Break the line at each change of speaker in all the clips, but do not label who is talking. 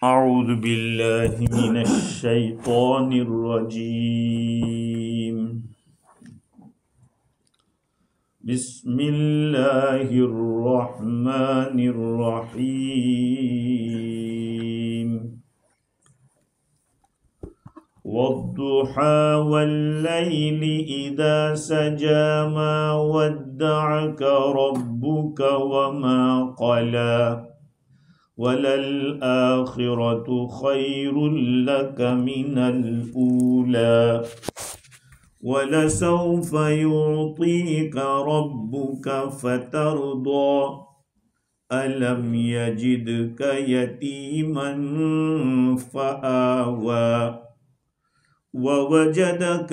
अऊज़ु बिल्लाहि मिनश शैतानिर रजीम। बिस्मिल्लाहिर रहमानिर रहीम। वद्दुहा वल्लैलि इज़ा सजा मा वद्दअक रब्बुक वमा क़ला वलल आखिरतु खैरुल लक मिनल ऊला वलसौफ युअतीक रब्बुक फतरदा अलम यजिदक यतीमन फआवा ववजदक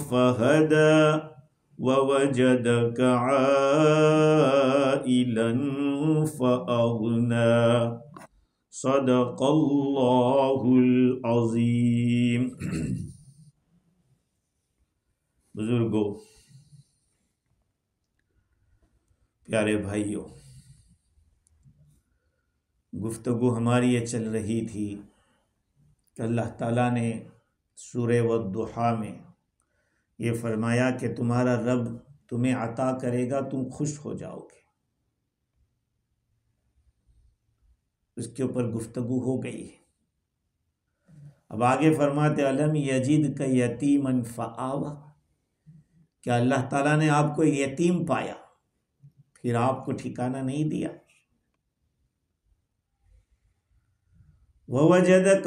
फहदा ववजदक आइलन फअगना। सदक़ल्लाहुल अज़ीम। बुजुर्गों, प्यारे भाइयों, गुफ्तगू हमारी ये चल रही थी कि अल्लाह ताला ने सूरह वद्दुहा में ये फरमाया कि तुम्हारा रब तुम्हें अता करेगा, तुम खुश हो जाओगे। उसके ऊपर गुफ्तगू हो गई है। अब आगे फरमाते अलम यजिद का यतीमन फआवा, क्या अल्लाह ताला ने आपको यतीम पाया फिर आपको ठिकाना नहीं दिया। ववजदक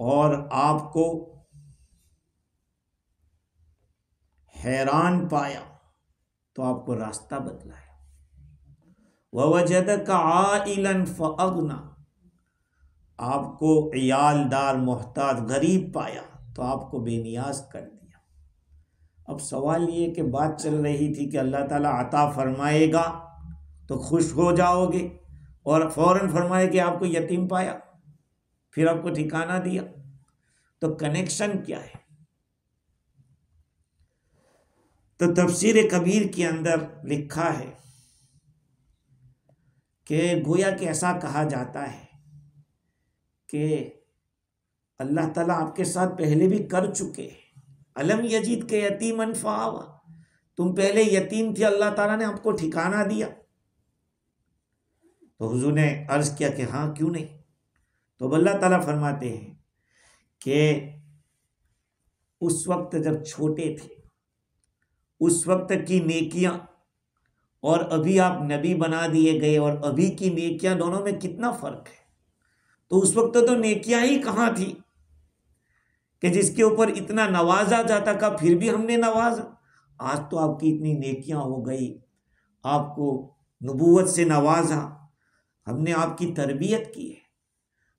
और आपको हैरान पाया तो आपको रास्ता बतलाया। ववजदक आइलन फअगना, आपको इयालदार मोहताज गरीब पाया तो आपको बेनियाज कर दिया। अब सवाल ये कि बात चल रही थी कि अल्लाह ताला अता फरमाएगा तो खुश हो जाओगे, और फौरन फरमाए कि आपको यतीम पाया फिर आपको ठिकाना दिया, तो कनेक्शन क्या है? तो तफसीर कबीर के अंदर लिखा है कि गोया कि ऐसा कहा जाता है कि अल्लाह ताला आपके साथ पहले भी कर चुके हैं। अलम यजीद के यतीमन फआवा, तुम पहले यतीम थे, अल्लाह ताला ने आपको ठिकाना दिया। तो हुजूर ने अर्ज किया कि हाँ, क्यों नहीं। तो अल्लाह ताला फरमाते हैं कि उस वक्त जब छोटे थे, उस वक्त की नेकियां और अभी आप नबी बना दिए गए और अभी की नेकियां, दोनों में कितना फर्क है। तो उस वक्त तो नेकियां ही कहाँ थी कि जिसके ऊपर इतना नवाजा जाता का, फिर भी हमने नवाजा। आज तो आपकी इतनी नेकियां हो गई, आपको नबूवत से नवाजा, हमने आपकी तरबियत की है।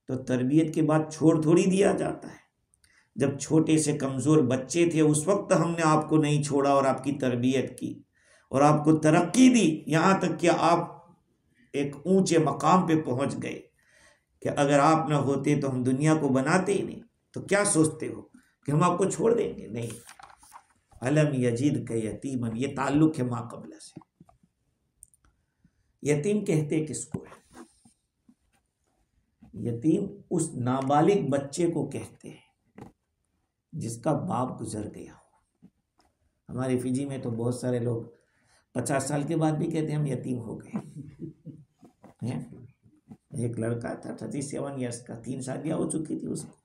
तो तरबियत के बाद छोड़ थोड़ी दिया जाता है। जब छोटे से कमज़ोर बच्चे थे उस वक्त हमने आपको नहीं छोड़ा और आपकी तरबियत की और आपको तरक्की दी, यहाँ तक कि आप एक ऊंचे मकाम पे पहुंच गए कि अगर आप ना होते तो हम दुनिया को बनाते ही नहीं। तो क्या सोचते हो कि हम आपको छोड़ देंगे? नहीं। अलम यजीद का यतीमन, ये ताल्लुक है माँ कबला से। यतीम कहते किसको है? यतीम उस नाबालिग बच्चे को कहते हैं जिसका बाप गुजर गया हो। हमारे फिजी में तो बहुत सारे लोग 50 साल के बाद भी कहते हैं हम यतीम हो गए हैं। एक लड़का था 37 ईयर्स का, 3 शादियाँ हो चुकी थी उसको,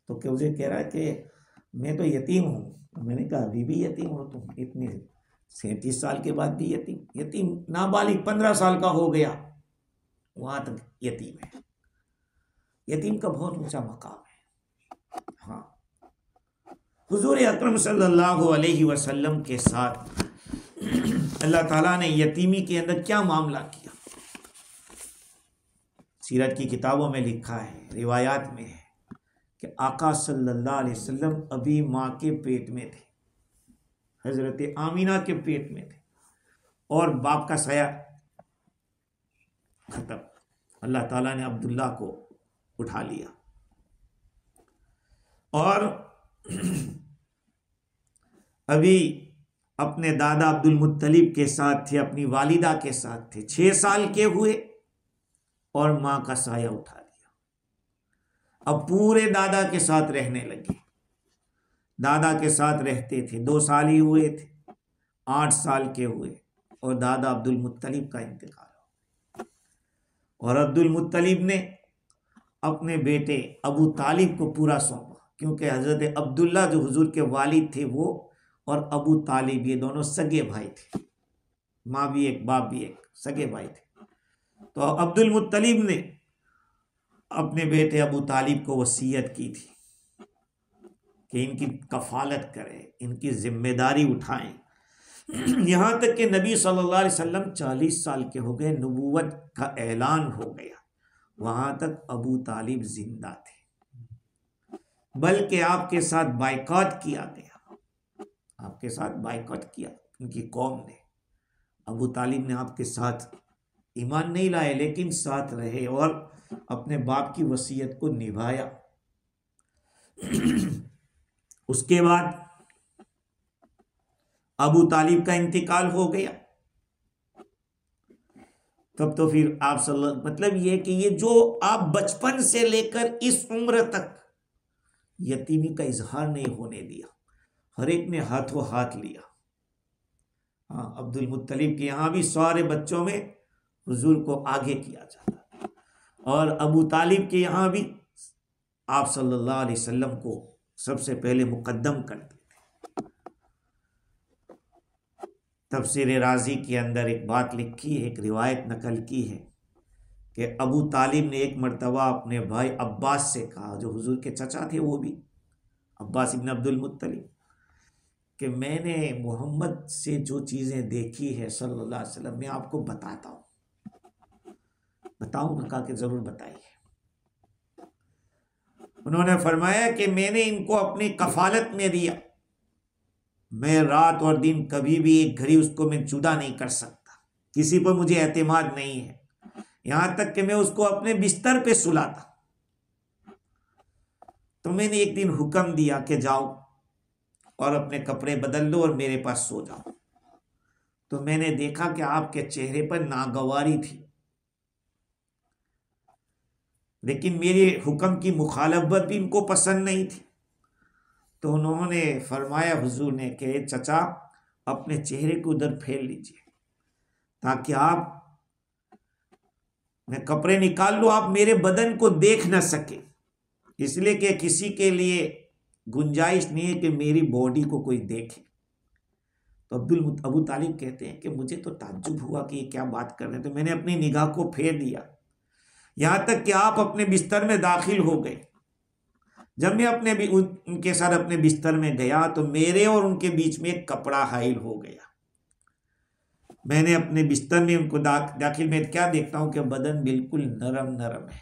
तो क्या मुझे कह रहा है कि मैं तो यतीम हूँ। मैंने कहा अभी भी यतीम हो तुम? इतने 37 साल के बाद भी यतीम? यतीम नाबालिग 15 साल का हो गया, वहाँ तक यतीम है। यतीम का बहुत ऊंचा मकाम है। हाँ, हुजूर अकरम सल्लल्लाहु अलैहि वसल्लम के साथ अल्लाह ताला ने यतीमी के अंदर क्या मामला किया। सीरत की किताबों में लिखा है, रिवायात में है कि आका सल्लल्लाहु अलैहि वसल्लम अभी माँ के पेट में थे, हजरत आमीना के पेट में थे, और बाप का साया खत्म। अल्लाह ताला ने अब्दुल्ला को उठा लिया और अभी अपने दादा अब्दुल मुत्तलिब के साथ थे, अपनी वालिदा के साथ थे। 6 साल के हुए और माँ का साया उठा लिया। अब पूरे दादा के साथ रहने लगे। दादा के साथ रहते थे। 2 साल ही हुए थे, 8 साल के हुए और दादा अब्दुल मुत्तलिब का इंतकाल हो। और अब्दुल मुत्तलिब ने अपने बेटे अबू तालिब को पूरा सौंपा, क्योंकि हजरत अब्दुल्ला जो हुजूर के वालिद थे वो और अबू तालिब ये दोनों सगे भाई थे, माँ भी एक बाप भी एक, सगे भाई थे। तो अब्दुल मुत्तलिब ने अपने बेटे अबू तालिब को वसीयत की थी कि इनकी कफालत करें, इनकी जिम्मेदारी उठाएं। यहाँ तक कि नबी सल्लल्लाहु अलैहि वसल्लम 40 साल के हो गए, नबूवत का ऐलान हो गया, वहां तक अबू तालिब जिंदा थे। बल्कि आपके साथ बाइकॉट किया गया, आपके साथ बाइकॉट किया उनकी कौम ने। अबू तालिब ने आपके साथ ईमान नहीं लाए, लेकिन साथ रहे और अपने बाप की वसीयत को निभाया। उसके बाद अबू तालिब का इंतकाल हो गया। तब तो फिर आप मतलब ये कि ये जो आप बचपन से लेकर इस उम्र तक यतीमी का इजहार नहीं होने दिया, हर एक ने हाथों हाथ लिया। हाँ, अब्दुल मुत्तलिब के यहाँ भी सारे बच्चों में हुजूर को आगे किया जाता था, और अबू तालिब के यहाँ भी आप सल्लल्लाहु अलैहि वसल्लम को सबसे पहले मुकद्दम करते थे। तफसीर राजी के अंदर एक बात लिखी है, एक रिवायत नकल की है कि अबू तालिब ने एक मर्तबा अपने भाई अब्बास से कहा, जो हुजूर के चचा थे वो भी, अब्बास इब्न अब्दुल मुत्तलिब, कि मैंने मोहम्मद से जो चीज़ें देखी है सल्लल्लाहु अलैहि वसल्लम, मैं आपको बताता हूँ। बताऊँ? कहा कि ज़रूर बताइए। उन्होंने फरमाया कि मैंने इनको अपनी कफालत में दिया, मैं रात और दिन कभी भी एक घड़ी उसको मैं जुदा नहीं कर सकता, किसी पर मुझे एतमाद नहीं है, यहाँ तक कि मैं उसको अपने बिस्तर पे सुलाता। तो मैंने एक दिन हुक्म दिया कि जाओ और अपने कपड़े बदल लो और मेरे पास सो जाओ। तो मैंने देखा कि आपके चेहरे पर नागवारी थी, लेकिन मेरे हुक्म की मुखालफत भी इनको पसंद नहीं थी। तो उन्होंने फरमाया, हुजूर ने, कि चचा अपने चेहरे को उधर फेर लीजिए ताकि आप, मैं कपड़े निकाल लूं, आप मेरे बदन को देख न सके, इसलिए कि किसी के लिए गुंजाइश नहीं है कि मेरी बॉडी को कोई देखे। तो अबू तालिब कहते हैं कि मुझे तो ताज्जुब हुआ कि ये क्या बात कर रहे हैं, तो मैंने अपनी निगाह को फेर दिया, यहाँ तक कि आप अपने बिस्तर में दाखिल हो गए। जब मैं उनके साथ अपने बिस्तर में गया तो मेरे और उनके बीच में एक कपड़ा हाइल हो गया। मैंने अपने बिस्तर में उनको दाखिल में क्या देखता हूँ कि बदन बिल्कुल नरम नरम है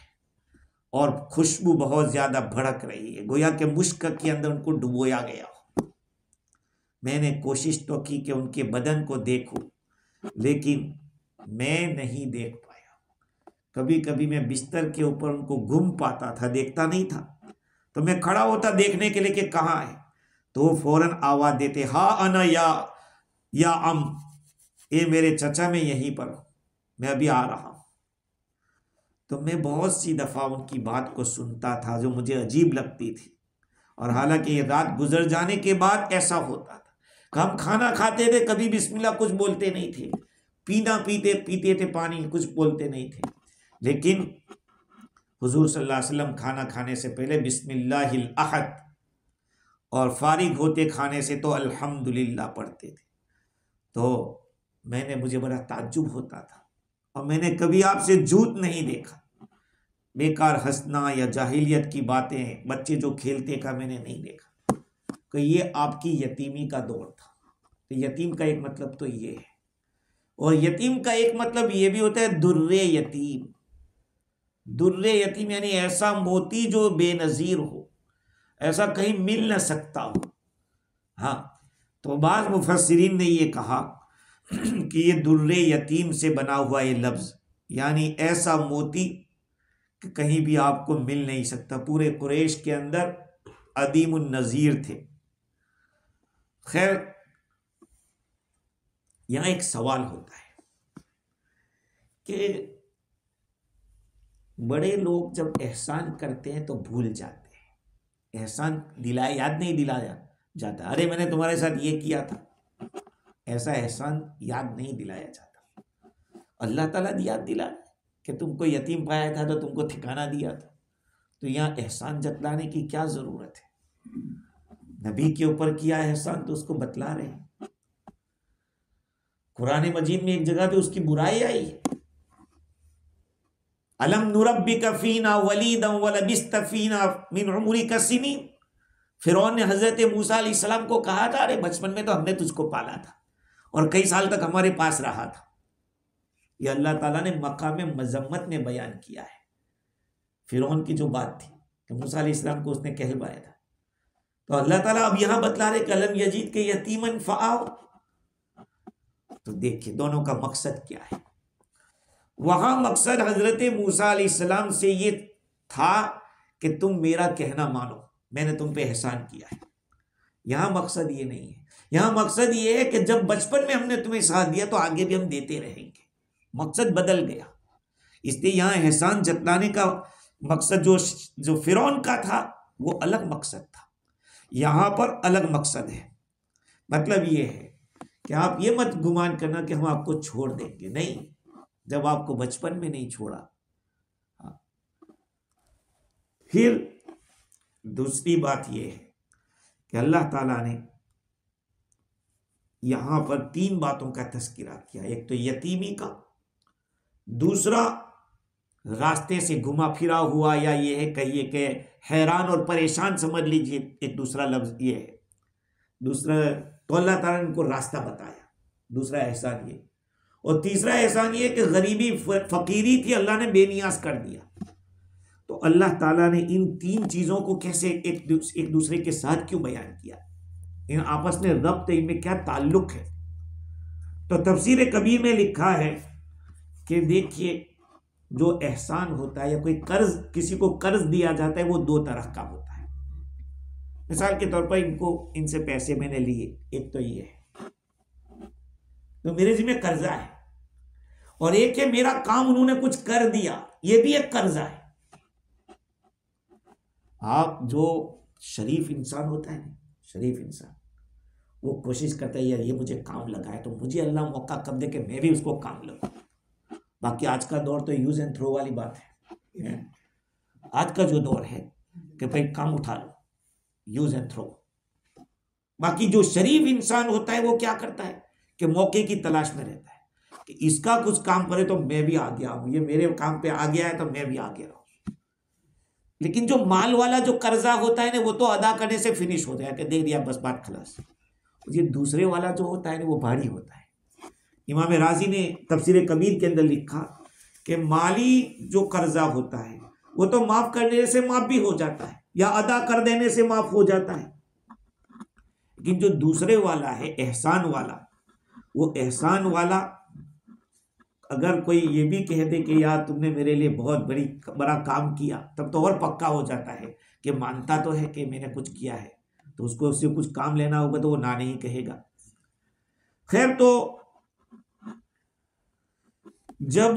और खुशबू बहुत ज़्यादा भड़क रही है, गोया के मुश्क के अंदर उनको डुबोया गया हो। मैंने कोशिश तो की कि उनके बदन को देखूं, लेकिन मैं नहीं देख पाया। कभी कभी मैं बिस्तर के ऊपर उनको घूम पाता था, देखता नहीं था। तो मैं खड़ा होता देखने के लिए कि कहाँ है, तो वो फौरन आवाज़ देते, हाँ अना या अम, ये मेरे चचा, मैं यहीं पर हूँ, मैं अभी आ रहा हूँ। तो मैं बहुत सी दफ़ा उनकी बात को सुनता था जो मुझे अजीब लगती थी, और हालांकि ये रात गुजर जाने के बाद ऐसा होता था। हम खाना खाते थे, कभी बिस्मिल्लाह कुछ बोलते नहीं थे, पीते थे पानी, कुछ बोलते नहीं थे, लेकिन हुजूर सल्लल्लाहु अलैहि वसल्लम खाना खाने से पहले बिस्मिल्लाहिल अहद और फारिग होते खाने से तो अल्हम्दुलिल्लाह पढ़ते थे। तो मुझे बड़ा ताज्जुब होता था, और मैंने कभी आपसे झूठ नहीं देखा। बेकार हंसना या जाहिलियत की बातें, बच्चे जो खेलते का मैंने नहीं देखा। तो ये आपकी यतीमी का दौर था। तो यतीम का एक मतलब तो ये है, और यतीम का एक मतलब ये भी होता है दुर्रे यतीम। दुर्रे यतीम यानी ऐसा मोती जो बेनजीर हो, ऐसा कहीं मिल न सकता हो। हाँ, तो बाज़ मुफस्सिरीन ने ये कहा कि ये दुर्रे यतीम से बना हुआ ये लफ्ज़, यानी ऐसा मोती कि कहीं भी आपको मिल नहीं सकता। पूरे कुरैश के अंदर अदीमुन नज़ीर थे। खैर, यहां एक सवाल होता है कि बड़े लोग जब एहसान करते हैं तो भूल जाते हैं। एहसान दिलाया, याद नहीं दिलाया जाता। अरे मैंने तुम्हारे साथ ये किया था, ऐसा एहसान याद नहीं दिलाया जाता। अल्लाह ताला याद दिला कि तुमको यतीम पाया था तो तुमको ठिकाना दिया था। तो यहाँ एहसान जतलाने की क्या जरूरत है? नबी के ऊपर किया एहसान तो उसको बतला रहे हैं। कुरान मजीद में एक जगह पे उसकी बुराई आई है, अलम नुरब्बिका फीना वलीदन वलबिस्त फीना मिन उम्रिका सिनीन। फिरौन ने हजरत मूसा अलैहिस्सलाम को कहा था, अरे बचपन में तो हमने तुझको पाला था और कई साल तक हमारे पास रहा था। ये अल्लाह ताला ने मक्का में मजम्मत में बयान किया है। फिरौन की जो बात थी कि मूसा अलैहिस्सलाम को उसने कहलवाया था, तो अल्लाह ताला अब यहां बतला रहे कि अलम यजीद के यतीमन फआव। तो देखिए दोनों का मकसद क्या है। वहां मकसद हजरत मूसा अलैहिस्सलाम से ये था कि तुम मेरा कहना मानो, मैंने तुम पे एहसान किया है। यहां मकसद ये नहीं है। यहां मकसद ये है कि जब बचपन में हमने तुम्हें साथ दिया तो आगे भी हम देते रहेंगे। मकसद बदल गया। इसलिए यहां एहसान जतलाने का मकसद जो फिरौन का था वो अलग मकसद था, यहां पर अलग मकसद है। मतलब ये है कि आप ये मत गुमान करना कि हम आपको छोड़ देंगे, नहीं, जब आपको बचपन में नहीं छोड़ा। फिर दूसरी बात यह है कि अल्लाह ताला ने यहां पर 3 बातों का तस्करा किया। एक तो यतीमी का, दूसरा रास्ते से घुमा फिरा हुआ, या ये है कहिए कि हैरान और परेशान समझ लीजिए, एक दूसरा लफ्ज ये है। दूसरा तो अल्लाह ताला ने उनको रास्ता बताया, दूसरा एहसान ये। और तीसरा एहसान ये कि गरीबी फकीरी थी, अल्लाह ने बेनियाज कर दिया। तो अल्लाह ताला ने इन 3 चीजों को कैसे एक दूसरे के साथ क्यों बयान किया, इन आपस में रब्त, इनमें क्या ताल्लुक है? तो तफसीर कबीर में लिखा है कि देखिए जो एहसान होता है या कोई कर्ज, किसी को कर्ज दिया जाता है, वो 2 तरह का होता है। मिसाल के तौर पर इनसे पैसे मैंने लिए, एक तो ये है तो मेरे जिम्मे कर्जा है, और एक है मेरा काम उन्होंने कुछ कर दिया, ये भी एक कर्जा है। आप जो शरीफ इंसान होता है ना, शरीफ इंसान, वो कोशिश करता है यार ये मुझे काम लगा है तो मुझे अल्लाह मौका कब दे कि मैं भी उसको काम लगाऊं। बाकी आज का दौर तो यूज एंड थ्रो वाली बात है। आज का जो दौर है कि भाई काम उठा लो, यूज एंड थ्रो। बाकी जो शरीफ इंसान होता है वो क्या करता है कि मौके की तलाश में रहता है कि इसका कुछ काम करे तो मैं भी आ गया हूं, ये मेरे काम पे आ गया है तो मैं भी आ गया हूं। लेकिन जो माल वाला जो कर्जा होता है ना, वो तो अदा करने से फिनिश हो जाए कि दे दिया बस बात खलास। ये दूसरे वाला जो होता है ना, वो भारी होता है। इमाम राजी ने तफसीर कबीर के अंदर लिखा कि माली जो कर्जा होता है वो तो माफ करने से माफ भी हो जाता है या अदा कर देने से माफ हो जाता है, लेकिन जो दूसरे वाला है एहसान वाला, वो एहसान वाला अगर कोई ये भी कह दे कि यार तुमने मेरे लिए बहुत बड़ा काम किया, तब तो और पक्का हो जाता है कि मानता तो है कि मैंने कुछ किया है, तो उसको उससे कुछ काम लेना होगा तो वो ना नहीं कहेगा। खैर, तो जब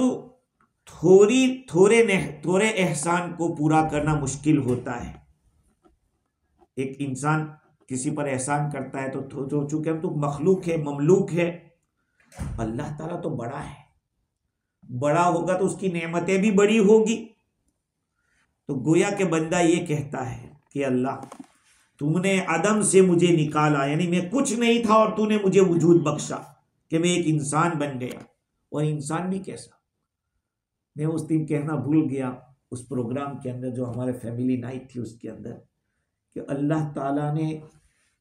थोड़े एहसान को पूरा करना मुश्किल होता है, एक इंसान किसी पर एहसान करता है तो चूंकि हम तो मखलूक है, ममलूक है, अल्लाह ताला तो बड़ा है, बड़ा होगा तो उसकी नेमतें भी बड़ी होगी। तो गोया के बंदा ये कहता है कि अल्लाह तूने अदम से मुझे निकाला, यानी मैं कुछ नहीं था और तूने मुझे वजूद बख्शा कि मैं एक इंसान बन गया। और इंसान भी कैसा, मैं उस दिन कहना भूल गया उस प्रोग्राम के अंदर जो हमारे फैमिली नाइट थी उसके अंदर, कि अल्लाह ताला ने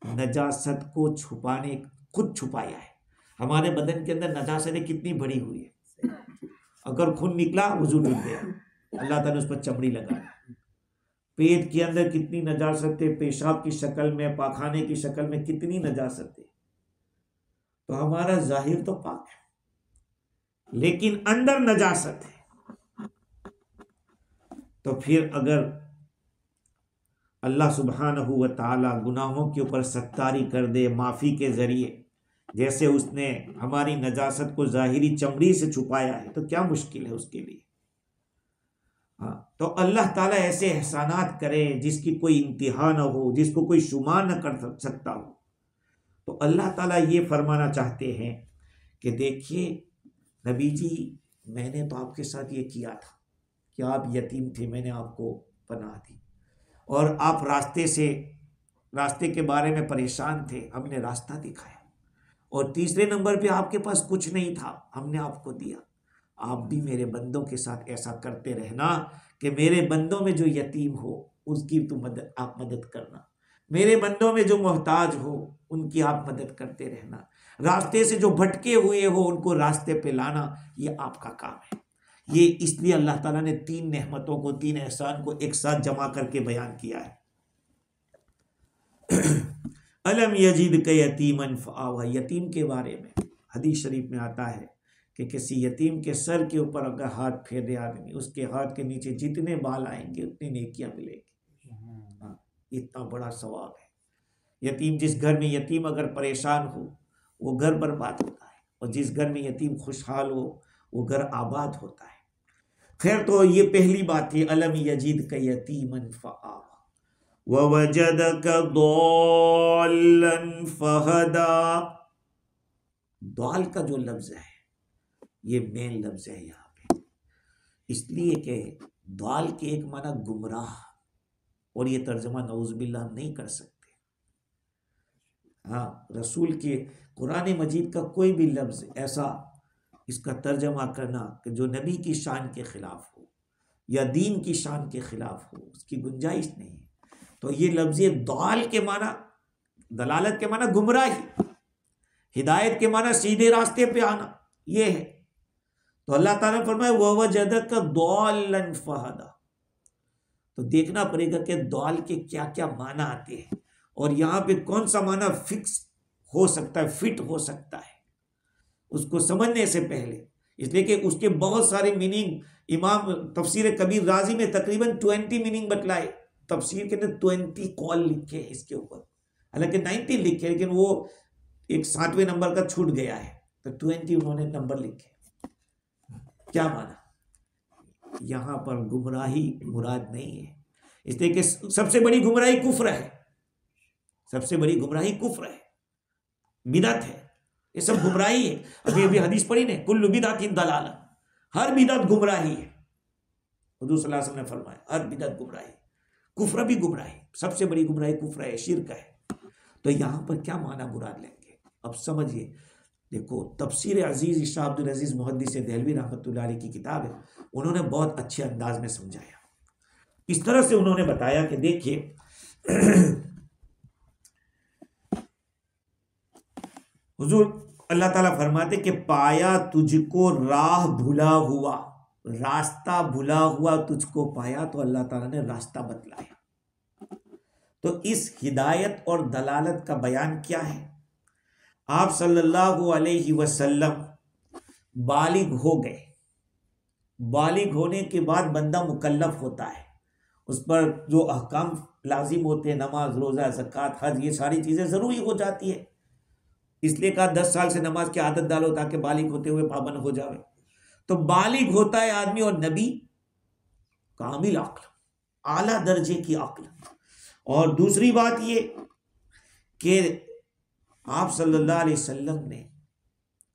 नजासत को छुपाने खुद छुपाया है। हमारे बदन के अंदर नजासतें कितनी बड़ी हुई है, अगर खून निकला वजू डूब गया, अल्लाह ताला ने उस पर चमड़ी लगा। पेट के अंदर कितनी नजासतें, पेशाब की शक्ल में, पाखाने की शक्ल में कितनी नजासतें। तो हमारा जाहिर तो पाक है लेकिन अंदर नजासत है। तो फिर अगर अल्लाह सुब्हानहू व तआला गुनाहों के ऊपर सत्तारी कर दे माफी के जरिए, जैसे उसने हमारी नजासत को जाहिरी चमड़ी से छुपाया है, तो क्या मुश्किल है उसके लिए। हाँ, तो अल्लाह ताला ऐसे एहसानात करे जिसकी कोई इंतहा न हो, जिसको कोई शुमार न कर सकता हो। तो अल्लाह ताला ये फरमाना चाहते हैं कि देखिए नबी जी, मैंने तो आपके साथ ये किया था कि आप यतीम थे, मैंने आपको पनाह दी, और आप रास्ते के बारे में परेशान थे, हमने रास्ता दिखाया, और तीसरे नंबर पे आपके पास कुछ नहीं था, हमने आपको दिया। आप भी मेरे बंदों के साथ ऐसा करते रहना कि मेरे बंदों में जो यतीम हो उसकी तो आप मदद करना, मेरे बंदों में जो मोहताज हो उनकी आप मदद करते रहना, रास्ते से जो भटके हुए हो उनको रास्ते पे लाना, ये आपका काम है। ये इसलिए अल्लाह ताला ने 3 नेमतों को, 3 एहसान को एक साथ जमा करके बयान किया है। अलम यजीद के यतीमन फआवा, यतीम के बारे में हदीस शरीफ में आता है कि किसी यतीम के सर के ऊपर अगर हाथ फेर दे आदमी, उसके हाथ के नीचे जितने बाल आएंगे उतनी नेकियां मिलेगी। हाँ, इतना बड़ा सवाब है। यतीम, जिस घर में यतीम अगर परेशान हो वो घर बर्बाद होता है, और जिस घर में यतीम खुशहाल हो वो घर आबाद होता है। खैर, तो ये पहली बात थी, अलम यजीद का यतीमन फआवा ववजदक दौलन फहदा। दौल का जो लफ्ज है ये मेन लफ्ज है यहाँ पे, इसलिए कि दौल के एक माना गुमराह, और ये तर्जमा नऊजुबिल्लाह नहीं कर सकते। हाँ, रसूल के कुरान मजीद का कोई भी लफ्ज ऐसा इसका तर्जमा करना कि जो नबी की शान के खिलाफ हो या दीन की शान के खिलाफ हो, उसकी गुंजाइश नहीं है। तो ये लफ्ज दौल के माना, दलालत के माना गुमराही, हिदायत के माना सीधे रास्ते पे आना, ये है। तो अल्लाह ताला ने फरमाया ववजदक दौलन फहदा। तो देखना पड़ेगा कि दौल के क्या क्या माना आते हैं, और यहाँ पे कौन सा माना फिक्स हो सकता है, फिट हो सकता है, उसको समझने से पहले, इसलिए कि उसके बहुत सारे मीनिंग इमाम तफसीर कबीर राजी में तकरीबन 20 मीनिंग बतलाए। तफसीर के अंदर 20 कॉल लिखे हैं इसके ऊपर, हालांकि 90 लिखे, लेकिन वो एक 7वें नंबर का छूट गया है, तो 20 उन्होंने नंबर लिखे। क्या माना? यहां पर गुमराही मुराद नहीं है, इसलिए कि सबसे बड़ी गुमराही कुफ्र है, सबसे बड़ी गुमराही कुफ्र है, बिदअत है, ये सब गुमराही है। अभी हदीस पढ़ी ने, कुल्लु बिदअतिन दलाला, हर बिदअत गुमराही है। हुजूर सल्लल्लाहु अलैहि वसल्लम ने फरमाया हर बिदअत गुमराही, कुफ्र भी गुमराही, सबसे बड़ी गुमराही कुफ्र है, शिर्क है। तो यहां पर क्या माना मुराद लेंगे, अब समझिए। देखो, तफसीर अजीज शाह अब्दुल अजीज मुहद्दिस देहलवी रहमतुल्लाह अलैह की किताब है, उन्होंने बहुत अच्छे अंदाज में समझाया। इस तरह से उन्होंने बताया कि देखिए हुजूर अल्लाह ताला फरमाते कि पाया तुझको राह भुला हुआ, रास्ता भुला हुआ तुझको पाया, तो अल्लाह ताला ने रास्ता बतलाया। तो इस हिदायत और दलालत का बयान क्या है? आप सल्लल्लाहु अलैहि वसल्लम बालिग हो गए, बालिग होने के बाद बंदा मुकल्लफ होता है, उस पर जो अहकाम लाजिम होते हैं, नमाज, रोज़ा, ज़कात, हज, ये सारी चीज़ें ज़रूरी हो जाती है। इसलिए कहा 10 साल से नमाज की आदत डालो ताकि बालिग होते हुए पाबंद हो जाए। तो बालिग होता है आदमी, और नबी कामिल अक्ल, आला दर्जे की अक्ल। और दूसरी बात ये कि आप सल्लल्लाहु अलैहि वसल्लम ने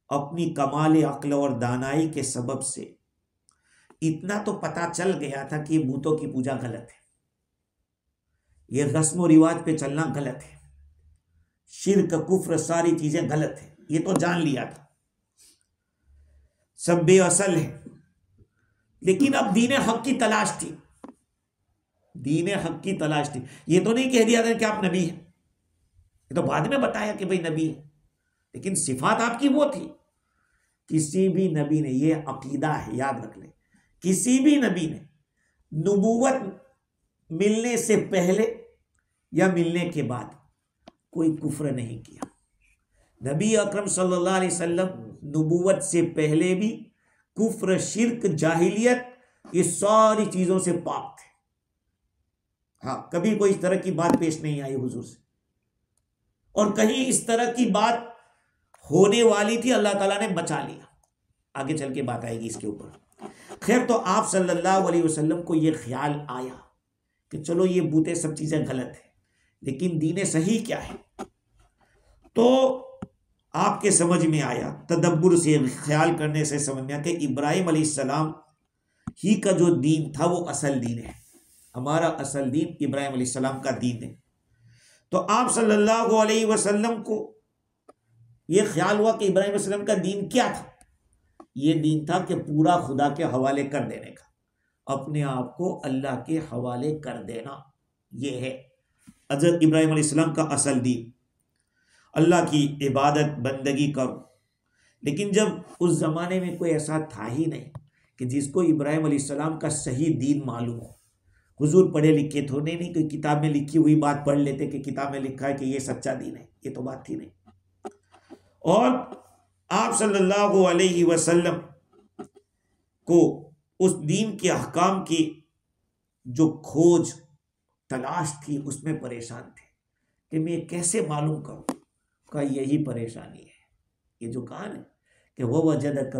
अपनी कमाल अक्ल और दानाई के सबब से इतना तो पता चल गया था कि बूतों की पूजा गलत है, ये रस्म और रिवाज पे चलना गलत है, शिर्क, कुफ्र, सारी चीजें गलत है, ये तो जान लिया था, सब बेअसल है। लेकिन अब दीन हक की तलाश थी, दीन हक की तलाश थी। ये तो नहीं कह दिया था कि आप नबी हैं, ये तो बाद में बताया कि भाई नबी है, लेकिन सिफात आपकी वो थी। किसी भी नबी ने, ये अकीदा है, याद रख लें, किसी भी नबी ने नबूवत मिलने से पहले या मिलने के बाद कोई कुफ्र नहीं किया। नबी अकरम सल्लल्लाहु अलैहि वसल्लम नबूवत से पहले भी कुफ्र, शिर्क, जाहिलियत, ये सारी चीजों से पाक थे। हाँ, कभी कोई इस तरह की बात पेश नहीं आई हुजूर से, और कहीं इस तरह की बात होने वाली थी, अल्लाह ताला ने बचा लिया। आगे चल के बात आएगी इसके ऊपर। खैर, तो आप सल्लल्लाहु अलैहि वसल्लम को यह ख्याल आया कि चलो ये बूते सब चीजें गलत है, लेकिन दीन सही क्या है। तो आपके समझ में आया, तदब्बुर से, ख्याल करने से समझ में आया कि इब्राहिम अलैहिस्सलाम ही का जो दीन था वो असल दीन है। हमारा असल दीन इब्राहिम अलैहिस्सलाम का दीन है। तो आप सल्लल्लाहु अलैहि वसल्लम को यह ख्याल हुआ कि इब्राहिम अलैहिस्सलाम का दीन क्या था। यह दीन था कि पूरा खुदा के हवाले कर देने का, अपने आप को अल्लाह के हवाले कर देना। यह है हज़रत इब्राहिम अलैहिस्सलाम का असल दीन, अल्लाह की इबादत बंदगी करो। लेकिन जब उस ज़माने में कोई ऐसा था ही नहीं कि जिसको इब्राहिम अलैहिस्सलाम का सही दीन मालूम हो। हुजूर पढ़े लिखे तो नहीं, कोई किताब में लिखी हुई बात पढ़ लेते कि किताब में लिखा है कि ये सच्चा दीन है, ये तो बात थी नहीं। और आप सल्लल्लाहु अलैहि वसल्लम को उस दीन के अहकाम की जो खोज तलाश थी उसमें परेशान थे कि मैं कैसे मालूम करूं। का यही परेशानी है, ये जो कहा है कि वह वजदका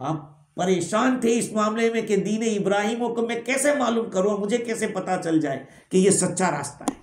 आप परेशान थे इस मामले में कि दीन इब्राहिम को मैं कैसे मालूम करूं, मुझे कैसे पता चल जाए कि यह सच्चा रास्ता है।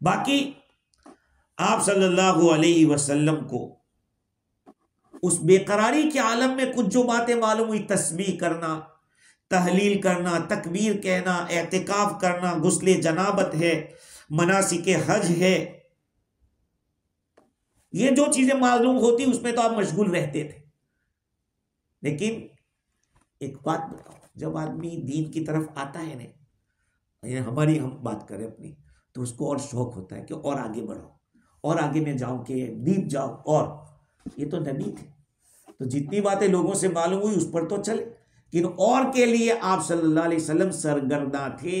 बाकी आप सल्लल्लाहु अलैहि वसल्लम को उस बेकरारी के आलम में कुछ जो बातें मालूम हुई, तस्बीह करना, तहलील करना, तकबीर कहना, एतिकाफ करना, गुस्ले जनाबत है, मनासिके हज है, ये जो चीजें मालूम होती उसमें तो आप मशगूल रहते थे। लेकिन एक बात बताओ, जब आदमी दीन की तरफ आता है ना, हमारी हम बात करें अपनी, तो उसको और शौक होता है कि और आगे बढ़ो, और आगे में जाऊं कि डीप जाओ। और ये तो नबी थे, तो जितनी बातें लोगों से मालूम हुई उस पर तो चले, लेकिन और के लिए आप सल्लल्लाहु अलैहि वसल्लम सरगर्दा थे।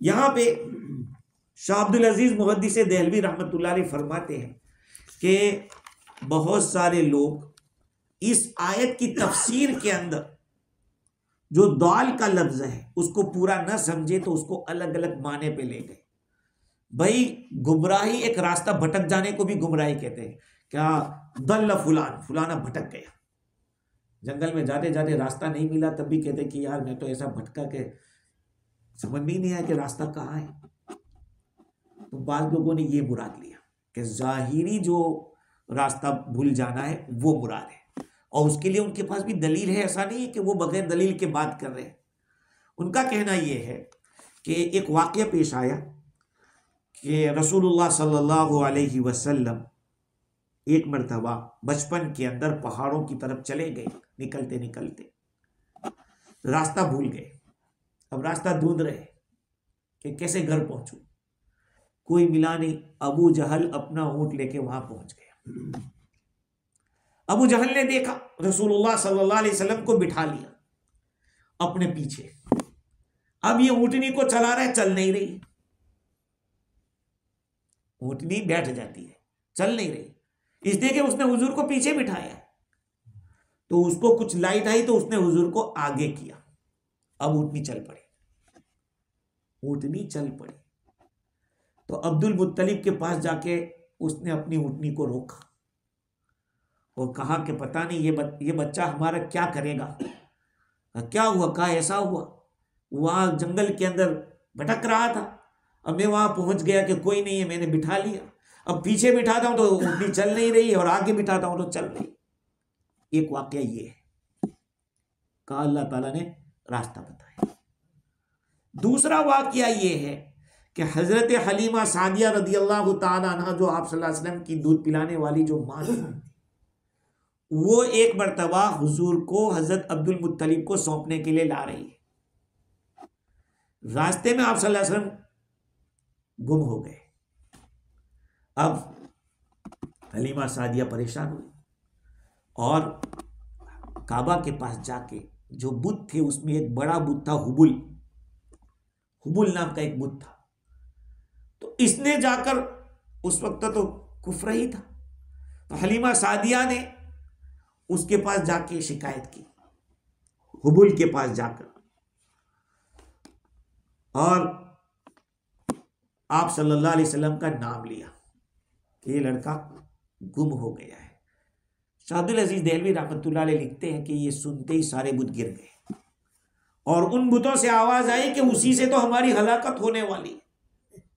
यहां पे शाह अब्दुल अजीज मुहद्दिस देहलवी रहमतुल्लाह अलैह फरमाते हैं कि बहुत सारे लोग इस आयत की तफसीर के अंदर जो दाल का लफ्ज है उसको पूरा न समझे तो उसको अलग अलग माने पे ले गए। भाई गुमराही, एक रास्ता भटक जाने को भी गुमराही कहते हैं। क्या दल्ल फुलान, फुलाना भटक गया, जंगल में जाते जाते रास्ता नहीं मिला तब भी कहते कि यार मैं तो ऐसा भटका के समझ में नहीं आया कि रास्ता कहाँ है। तो बाद लोगों ने ये मुराद लिया कि जाहिरी जो रास्ता भूल जाना है वो मुराद है, और उसके लिए उनके पास भी दलील है। ऐसा नहीं है कि वो बगैर दलील के बात कर रहे हैं। उनका कहना यह है कि एक वाक़या पेश आया कि रसूलुल्लाह सल्लल्लाहु अलैहि वसल्लम एक मरतबा बचपन के अंदर पहाड़ों की तरफ चले गए, निकलते निकलते रास्ता भूल गए। अब रास्ता ढूंढ रहे कि कैसे घर पहुंचूं, कोई मिला नहीं। अबू जहल अपना ऊंट लेके वहां पहुंच गया। अबू जहल ने देखा रसूलुल्लाह सल्लल्लाहु अलैहि वसल्लम को बिठा लिया अपने पीछे। अब ये ऊंटनी को चला रहा है, चल नहीं रही। ऊंटनी बैठ जाती है, चल नहीं रही, इसलिए कि उसने हुजूर को पीछे बिठाया। तो उसको कुछ लाइट आई तो उसने हुजूर को आगे किया। अब ऊंटनी चल पड़ी, ऊंटनी चल पड़ी। तो अब्दुल मुत्तलिब के पास जाके उसने अपनी ऊंटनी को रोका और कहा कि पता नहीं ये बच्चा हमारा क्या करेगा। क्या हुआ? कहा ऐसा हुआ, वहां जंगल के अंदर भटक रहा था, अब मैं वहां पहुंच गया कि कोई नहीं है, मैंने बिठा लिया। अब पीछे बिठाता हूं तो ऊंटनी चल नहीं रही है और आगे बिठाता हूं तो चल रही। एक वाकया ये है, कहा अल्लाह ताला ने रास्ता बताया। दूसरा वाकया ये है कि हजरत हलीमा सादिया रदी अल्लाह ताला अन्हा, जो आप सल्लल्लाहु अलैहि वसल्लम की दूध पिलाने वाली जो मां थी, वो एक मरतबा हुजूर को हजरत अब्दुल मुत्तलिब को सौंपने के लिए ला रही है। रास्ते में आप सल्लल्लाहु अलैहि वसल्लम गुम हो गए। अब हलीमा सादिया परेशान हुई और काबा के पास जाके जो बुत थे उसमें एक बड़ा बुत था, हुबुल नाम का एक बुत था। तो इसने जाकर, उस वक्त तो कुफ्र ही था, तो हलीमा सादिया ने उसके पास जाके शिकायत की। हुबुल के पास जाकर, और आप सल्लल्लाहु अलैहि वसल्लम का नाम लिया कि ये लड़का गुम हो गया है। शाह अब्दुल अजीज देहलवी रहमतुल्लाह अलैह लिखते हैं कि ये सुनते ही सारे बुत गिर गए और उन बुतों से आवाज आई कि उसी से तो हमारी हलाकत होने वाली है,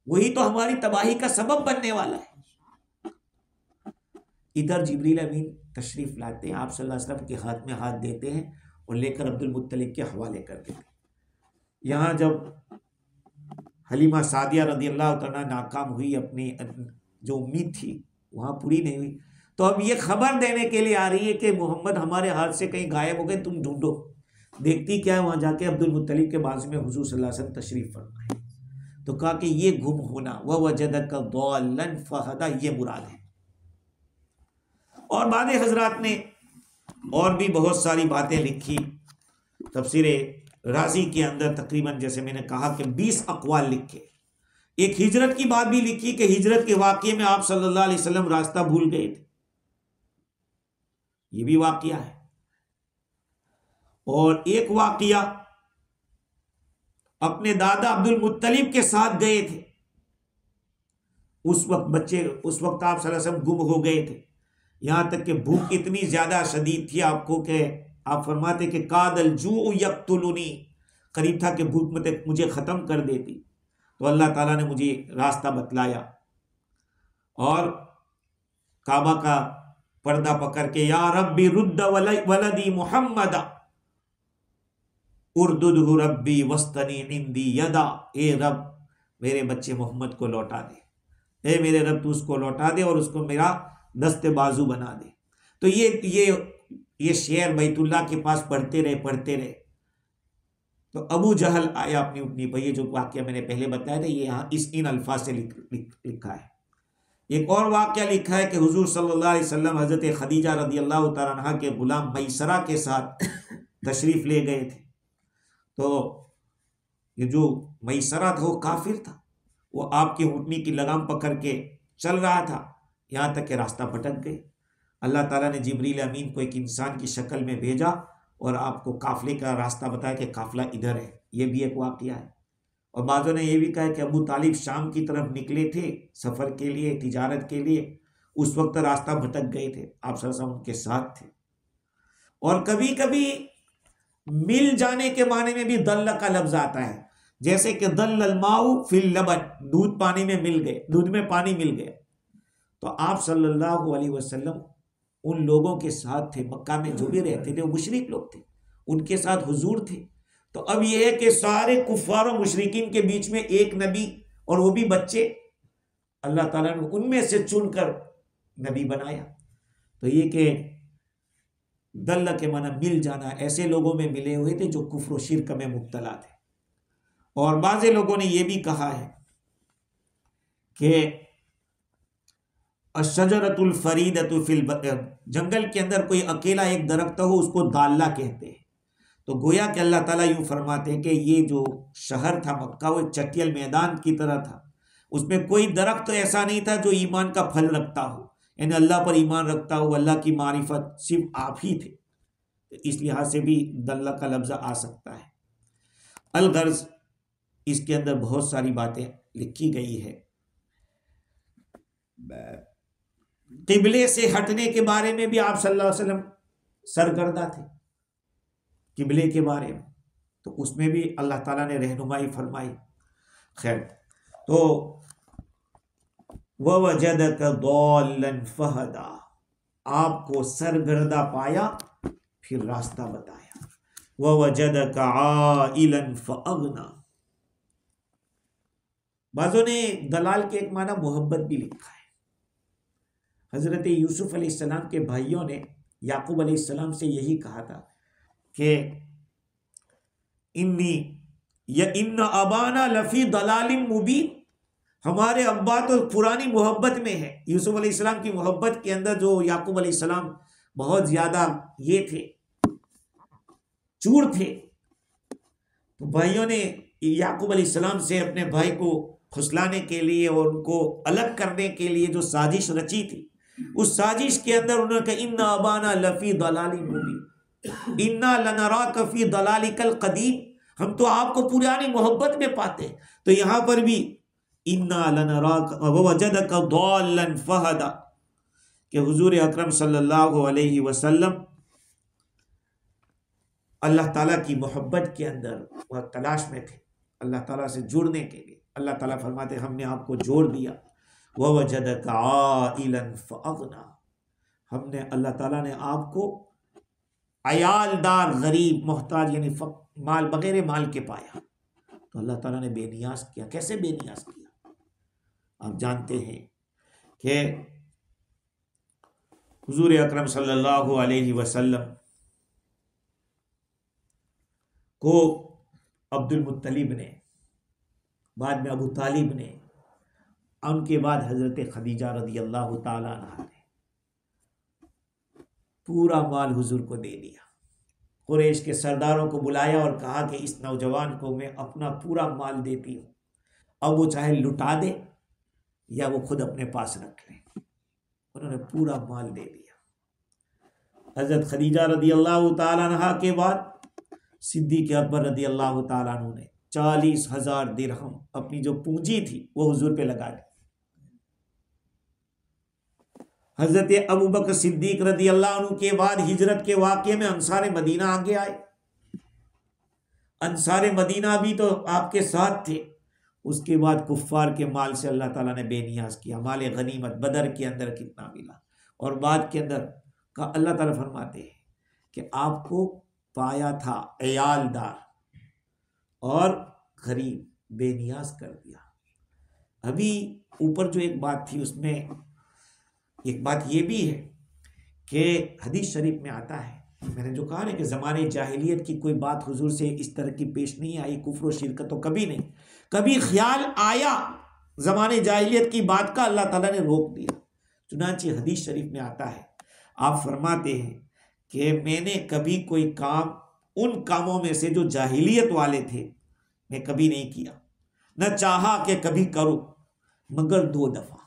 वही तो हमारी तबाही का सबब बनने वाला है। इधर जिब्रील अमीन तशरीफ लाते हैं, आप सल्लल्लाहु अलैहि वसल्लम के हाथ में हाथ देते हैं और लेकर अब्दुल मुत्तलिब के हवाले कर देते हैं। यहाँ जब हलीमा सादिया रदी अल्लाह तआला नाकाम हुई, अपनी जो उम्मीद थी वहाँ पूरी नहीं हुई, तो अब ये खबर देने के लिए आ रही है कि मोहम्मद हमारे हाथ से कहीं गायब हो गए, तुम ढूंढो। देखती क्या है, वहाँ जाके अब्दुल मुत्तलिब के बाजू में हुजूर सल्लल्लाहु अलैहि वसल्लम तशरीफ फरमाए, तो कहा कि ये गुम होना व वजदक दल्लन फहदा, ये मुराद है। और बाद हजरात ने और भी बहुत सारी बातें लिखी। तफसीर राजी के अंदर तकरीबन जैसे मैंने कहा कि 20 अक़वाल लिखे। एक हिजरत की बात भी लिखी कि हिजरत के वाक़ये में आप सल्लल्लाहु अलैहि वसल्लम रास्ता भूल गए थे, ये भी वाक़या है। और एक वाक़या अपने दादा अब्दुल मुत्तलिब के साथ गए थे, उस वक्त आप सल्लल्लाहु अलैहि वसल्लम गुम हो गए थे, यहां तक कि भूख इतनी ज्यादा शदीद थी आपको कि आप फरमाते कि कादल जू यक्तुलुनी, करीब था कि भूख मुझे ख़त्म कर देती। तो अल्लाह ताला ने मुझे रास्ता बतलाया और काबा का पर्दा पकड़ के या रब्बी रुद्द वलदी मुहम्मदा उर्दुदहु रब्बी वस्तनी इंदी यदा, ए रब मेरे बच्चे मोहम्मद को लौटा दे, ए मेरे रब तू उसको लौटा दे और उसको मेरा दस्ते बाजू बना दे। तो ये शेर बैतुल्लाह के पास पढ़ते रहे। तो अबू जहल आया अपनी ये जो वाक्य मैंने पहले बताया था, ये यहाँ इन अल्फाज से लिखा है। एक और वाक्य लिखा है कि हुजूर सल्लल्लाहु अलैहि वसल्लम हजरत खदीजा रदी अल्लाह तआला अन्हा के गुलाम मैसरा के साथ तशरीफ ले गए थे। तो ये जो मैसरा था वो काफिर था, वो आपकी ऊँटनी की लगाम पकड़ के चल रहा था, यहाँ तक कि रास्ता भटक गए। अल्लाह ताला ने जिब्रील अमीन को एक इंसान की शक्ल में भेजा और आपको काफले का रास्ता बताया कि काफला इधर है। ये भी एक वाक़या है। और बाज़ों ने यह भी कहा कि अबू तालिब शाम की तरफ निकले थे सफ़र के लिए, तिजारत के लिए, उस वक्त रास्ता भटक गए थे, आप सल्लल्लाहु अलैहि वसल्लम उनके साथ थे। और कभी कभी मिल जाने के माने में भी दल्ल का लफ्ज़ आता है, जैसे कि दल्लल माउ फिल लबन, दूध पानी में मिल गए, दूध में पानी मिल गया। तो आप सल्लल्लाहु अलैहि वसल्लम उन लोगों के साथ थे, मक्का में जो भी रहते थे वो मुशरिक लोग थे, उनके साथ हुजूर थे। तो अब यह है कि सारे कुफ्फार और मुशरिकीन के बीच में एक नबी, और वो भी बच्चे, अल्लाह ताला ने उनमें से चुनकर नबी बनाया। तो ये कि दल्ला के माना मिल जाना, ऐसे लोगों में मिले हुए थे जो कुफ्र शिरक में मुब्तला थे। और बाज़े लोगों ने यह भी कहा है कि अशजरतुल फरीदतु फिल, जंगल के अंदर कोई अकेला एक दरख्त हो उसको दाल्ला कहते हैं। तो गोया कि अल्लाह ताला यूँ फरमाते हैं कि ये जो शहर था मक्का वो एक चटियल मैदान की तरह था, उसमें कोई दरख्त ऐसा नहीं था जो ईमान का फल रखता हो, यानी अल्लाह पर ईमान रखता हो, अल्लाह की मारिफत सिर्फ आप ही थे। इस लिहाज से भी दल्ला का लफ्ज़ आ सकता है। अलगर्ज इसके अंदर बहुत सारी बातें लिखी गई है। किबले से हटने के बारे में भी आप सल्लल्लाहु अलैहि वसल्लम सरगर्दा थे, किबले के बारे में, तो उसमें भी अल्लाह ताला ने रहनुमाई फरमाई। खैर, तो वजदक दल्लन फहदा, आपको सरगर्दा पाया फिर रास्ता बताया। वजदक आइलन फअगना, बाज़ों ने दलाल के एक माना मोहब्बत भी लिखा है। हज़रत यूसुफ अलैहिस्सलाम के भाइयों ने याकूब अलैहिस्सलाम से यही कहा था कि इन्ना अबाना लफ़ी दलालिम मुबीन, हमारे अब्बा तो पुरानी मोहब्बत में है। यूसुफ अलैहिस्सलाम की मोहब्बत के अंदर जो याकूब अलैहिस्सलाम बहुत ज़्यादा ये थे, चूर थे। तो भाइयों ने याकूब अलैहिस्सलाम से अपने भाई को फुसलाने के लिए और उनको अलग करने के लिए जो साजिश रची थी, उस साजिश के अंदर उन्होंने कहा इन्ना अबाना लफ़ी दलालिम मुबीन, इन्ना लनराक फी दलालिकल कदीम, हम तो आपको पुरानी मोहब्बत में पाते। तो यहां पर भी इन्ना लनराक ववजदक दल्लन फहदा, कि हुजूर अकरम सल्लल्लाहु अलैहि वसल्लम अल्लाह ताला की मोहब्बत के अंदर वह तलाश में थे, अल्लाह ताला से जुड़ने के लिए। अल्लाह ताला फरमाते हमने आपको जोड़ दिया। ववजदक आइलन फअगना, हमने अल्लाह ताला ने आपको अयालदार, गरीब, मोहताज यानी माल बगैर माल के पाया। तो अल्लाह ताला ने बेनियाज किया। कैसे बेनियाज किया? आप जानते हैं कि हुजूर अकरम सल्लल्लाहु अलैहि वसल्लम को अब्दुल मुत्तलिब ने, बाद में अबू तालिब ने, उनके बाद हजरत खदीजा रदी अल्लाह ताला अन्हा ने पूरा माल हुजूर को दे दिया। कुरैश के सरदारों को बुलाया और कहा कि इस नौजवान को मैं अपना पूरा माल देती हूँ, अब वो चाहे लुटा दे या वो खुद अपने पास रख ले। उन्होंने पूरा माल दे दिया। हजरत खदीजा रदी अल्लाह ताला अन्हा के बाद सिद्दीक अकबर रदी अल्लाह ताला अन्हु ने 40,000 दिरहम अपनी जो पूंजी थी वो हुजूर पे लगा दी। हजरत अबू बकर सिद्दीक रदी अल्लाह अन्हु के बाद हिजरत के वाक़े में अंसार मदीना आगे आए। अंसार मदीना भी तो आपके साथ थे। उसके बाद कुफ्फार के माल से अल्लाह ताला ने बेनियाज किया। माल गनीमत बदर के अंदर कितना मिला, और बाद के अंदर का अल्लाह ताला फरमाते हैं कि आपको पाया था अयालदार और गरीब, बेनियाज कर दिया। अभी ऊपर जो एक बात थी उसमें एक बात ये भी है कि हदीस शरीफ में आता है, मैंने जो कहा ना कि ज़माने जाहिलियत की कोई बात हुजूर से इस तरह की पेश नहीं आई, कुफ्र और शिरक तो कभी नहीं। कभी ख्याल आया ज़माने जाहिलियत की बात का, अल्लाह ताला ने रोक दिया। चुनांचे हदीस शरीफ में आता है, आप फरमाते हैं कि मैंने कभी कोई काम उन कामों में से जो जाहिलियत वाले थे मैं कभी नहीं किया, न चाहा कि कभी करूं, मगर 2 दफ़ा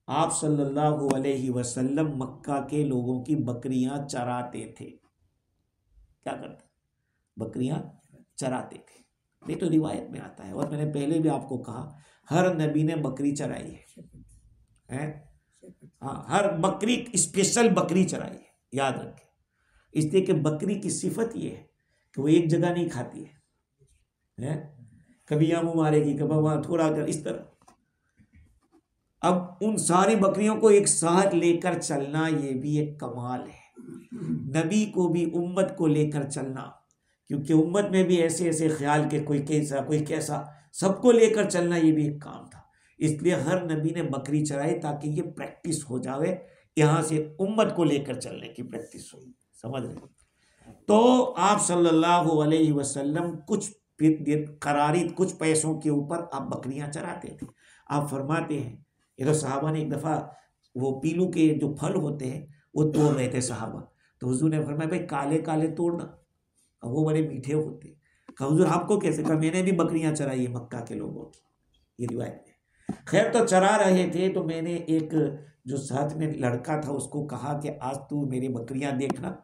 आप सल्लल्लाहु अलैहि वसल्लम मक्का के लोगों की बकरियां चराते थे। क्या करते? बकरियां चराते थे। ये तो रिवायत में आता है, और मैंने पहले भी आपको कहा हर नबी ने बकरी चराई है? हाँ, हर बकरी स्पेशल बकरी चराई है, याद रखें। इसलिए कि बकरी की सिफत ये है कि वो एक जगह नहीं खाती है? कभी यहाँ मुँह मारेगी, कभी वहाँ थोड़ा कर, इस तरह। अब उन सारी बकरियों को एक साथ लेकर चलना ये भी एक कमाल है। नबी को भी उम्मत को लेकर चलना, क्योंकि उम्मत में भी ऐसे ऐसे ख्याल के कोई कैसा कोई कैसा, सबको लेकर चलना ये भी एक काम था। इसलिए हर नबी ने बकरी चराई ताकि ये प्रैक्टिस हो जावे, यहाँ से उम्मत को लेकर चलने की प्रैक्टिस हो। समझ रहे? तो आप सल्लल्लाहु अलैहि वसल्लम कुछ कुछ पैसों के ऊपर आप बकरियां चराते थे। आप फरमाते हैं, ये तो सहाबा ने एक दफ़ा वो पीलू के जो फल होते हैं वो तोड़ रहे थे सहाबा, तो हुजूर ने फरमाया भाई काले काले तोड़ना, अब वो बड़े मीठे होते। कहा हुजूर आपको कैसे? कहा मैंने भी बकरियां चराई है मक्का के लोगों की, ये रिवायत है। खैर, तो चरा रहे थे तो मैंने एक जो साथ में लड़का था उसको कहा कि आज तू मेरी बकरियां देखना,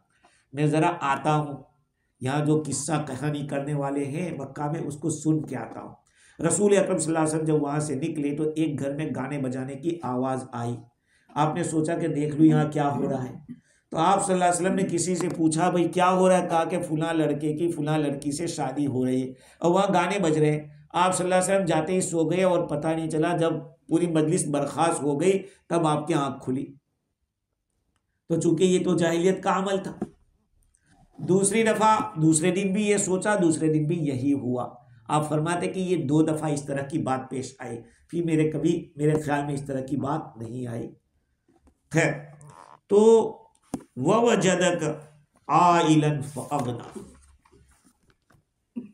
मैं ज़रा आता हूँ, यहाँ जो किस्सा कहानी करने वाले हैं मक्का में उसको सुन के आता हूँ। रसूल अकरम सल्लल्लाहु अलैहि वसल्लम जब वहाँ से निकले तो एक घर में गाने बजाने की आवाज़ आई। आपने सोचा कि देख लूँ यहाँ क्या हो रहा है। तो आप सल्लल्लाहु अलैहि वसल्लम ने किसी से पूछा भाई क्या हो रहा है? कहा कि फुला लड़के की फुला लड़की से शादी हो रही है और वहाँ गाने बज रहे हैं। आप सल्लल्लाहु अलैहि वसल्लम जाते ही सो गए और पता नहीं चला, जब पूरी मजलिस बर्खास्त हो गई तब आपकी आँख खुली। तो चूंकि ये तो जाहिलियत का अमल था। दूसरी दफ़ा दूसरे दिन भी ये सोचा, दूसरे दिन भी यही हुआ। आप फरमाते कि ये 2 दफ़ा इस तरह की बात पेश आई, फिर मेरे ख्याल में इस तरह की बात नहीं आई। खैर, तो ववजदक आइलन फअगना,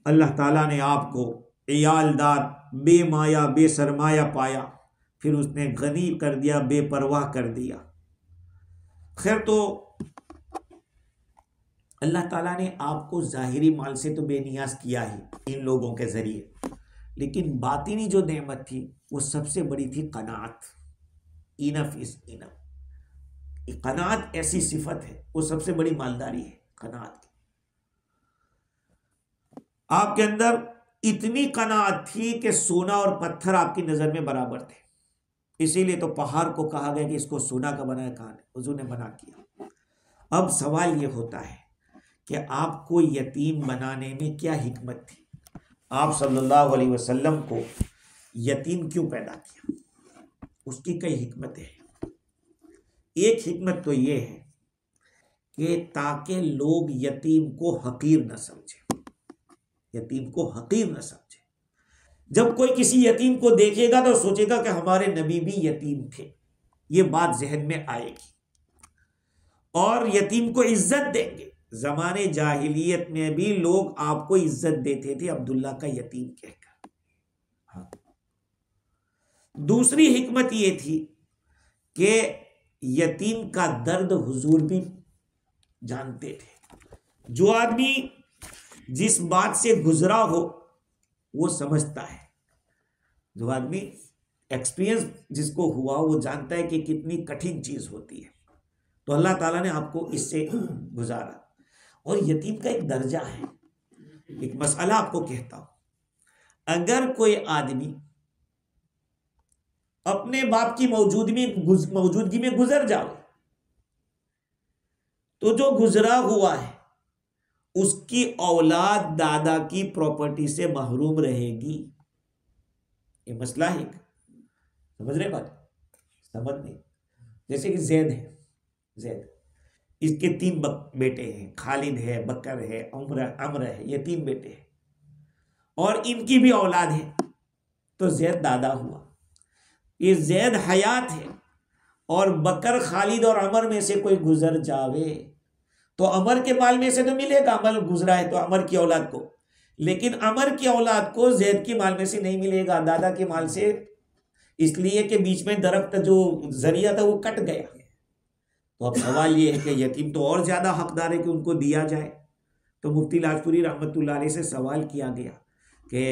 अल्लाह ताला ने आपको इयालदार, बेमाया बेसरमाया पाया, फिर उसने गनी कर दिया, बेपरवाह कर दिया। खैर, तो अल्लाह ताला ने आपको ज़ाहिरी माल से तो बेनियाज किया ही इन लोगों के ज़रिए, लेकिन बातिनी जो नेमत थी वो सबसे बड़ी थी कनात। इनफ इज़ इनफ, कनात ऐसी सिफत है, वो सबसे बड़ी मालदारी है कनात की। आपके अंदर इतनी कनात थी कि सोना और पत्थर आपकी नजर में बराबर थे, इसीलिए तो पहाड़ को कहा गया कि इसको सोना का बनाया, कहां ने हुजूर ने बना किया। अब सवाल यह होता है कि आपको यतीम बनाने में क्या हिकमत थी? आप सल्लल्लाहु अलैहि वसल्लम को यतीम क्यों पैदा किया? उसकी कई हिकमतें हैं। एक हिकमत तो यह है कि ताकि लोग यतीम को हकीर न समझे, यतीम को हकीर न समझे। जब कोई किसी यतीम को देखेगा तो सोचेगा कि हमारे नबी भी यतीम थे, ये बात जहन में आएगी और यतीम को इज्जत देंगे। जमाने जाहिलियत में भी लोग आपको इज्जत देते थे अब्दुल्ला का यतीम कहकर। हाँ। दूसरी हिकमत यह थी कि यतीम का दर्द हुजूर भी जानते थे। जो आदमी जिस बात से गुजरा हो वो समझता है, जो आदमी एक्सपीरियंस जिसको हुआ वो जानता है कि कितनी कठिन चीज होती है। तो अल्लाह ताला ने आपको इससे गुजारा। और यतीम का एक दर्जा है। एक मसला आपको कहता हूं, अगर कोई आदमी अपने बाप की मौजूदगी में गुजर जाए तो जो गुजरा हुआ है उसकी औलाद दादा की प्रॉपर्टी से महरूम रहेगी। ये मसला है, समझ रहे बात? समझ नहीं। जैसे कि जैद है, जैद इसके 3 बेटे हैं, खालिद है, बकर है, अम्र है, ये 3 बेटे हैं और इनकी भी औलाद है, तो जैद दादा हुआ। ये जैद हयात है और बकर, खालिद और अमर में से कोई गुजर जावे तो अमर के माल में से तो मिलेगा, अमर गुजरा है तो अमर की औलाद को, लेकिन अमर की औलाद को जैद के माल में से नहीं मिलेगा, दादा के माल से, इसलिए कि बीच में दरख्त जो जरिया था वो कट गया। तो अब सवाल ये है कि यतीम तो और ज्यादा हकदार है कि उनको दिया जाए। तो मुफ्ती लाजपुरी रहमतुल्लाह अलैह से सवाल किया गया कि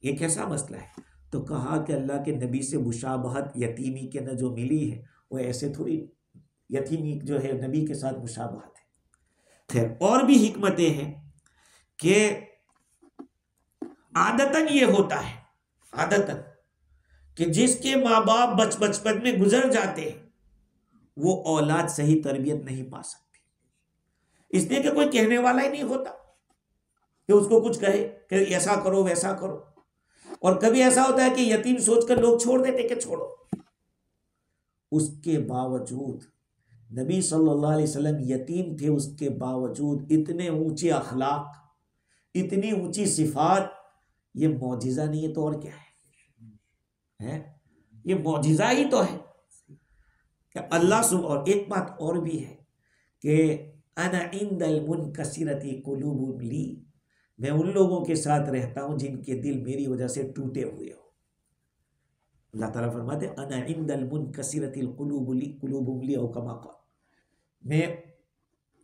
ये कैसा मसला है? तो कहा कि अल्लाह के नबी से मुशाबहत यतीमी के न जो मिली है वो ऐसे थोड़ी, यतीमी जो है नबी के साथ मुशाबहत है। खैर, और भी हिकमतें हैं कि आदतन ये होता है, आदतन कि जिसके माँ बाप बचपन में गुजर जाते हैं वो औलाद सही तरबियत नहीं पा सकती, इसलिए कि कोई कहने वाला ही नहीं होता कि उसको कुछ कहे कि ऐसा करो वैसा करो। और कभी ऐसा होता है कि यतीम सोचकर लोग छोड़ देते कि छोड़ो। उसके बावजूद नबी सल्लल्लाहु अलैहि वसल्लम यतीम थे, उसके बावजूद इतने ऊंचे अखलाक, इतनी ऊंची सिफात। ये मौजिजा नहीं है तो और क्या है? ये मौजिजा ही तो है कि अल्लाह सुब। और एक बात और भी है कि अना इंदल मुनकसिरती कुलूबुम ली, मैं उन लोगों के साथ रहता हूं जिनके दिल मेरी वजह से टूटे हुए हो। अल्लाह ताला फरमाते अना इंदल मुनकसिरतिल कुलूबुम ली औ कमा क़ाल, मैं